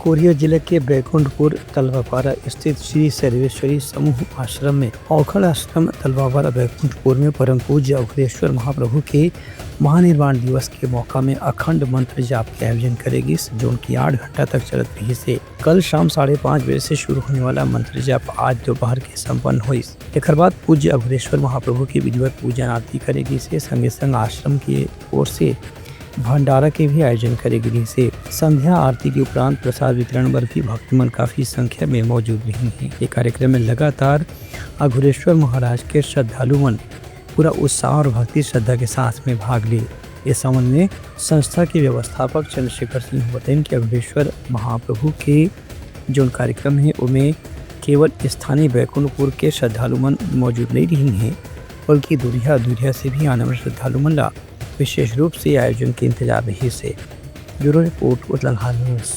Korea जिले के बैकुंठपुर तलवापारा स्थित श्री सर्वेश्वरी समूह आश्रम में औखड़ आश्रम तलवापारा बैकुंठपुर में परम पूज्य अघोरेश्वर महाप्रभु के महानिर्वाण दिवस के मौका में अखंड मंत्र जाप के आयोजन करेगी, जो उनकी 8 घंटा तक चलत रही से कल शाम 5:30 बजे से शुरू होने वाला मंत्र जाप आज दोपहर के संपन्न हुई। एक बाद पूज्य अघोरेश्वर महाप्रभु की विधिवत पूजन आरती करेगी से संगे संग आश्रम की ओर से भंडारा के भी आयोजन करेगी से संध्या आरती के उपरांत प्रसाद वितरण पर भी भक्तमन काफी संख्या में मौजूद रही हैं। ये कार्यक्रम में लगातार अघोरेश्वर महाराज के श्रद्धालुमन पूरा उत्साह और भक्ति श्रद्धा के साथ में भाग लिए। इस संबंध में संस्था के व्यवस्थापक चंद्रशेखर सिंह बताएं कि अघोरेश्वर महाप्रभु के जो कार्यक्रम है उनमें केवल स्थानीय बैकुंठपुर के श्रद्धालुमन मौजूद नहीं रही हैं, बल्कि दूरिया से भी आने वाले श्रद्धालुमन ला विशेष रूप से आयोजन के इंतजार रही से। Bureau report Uttarakhand news.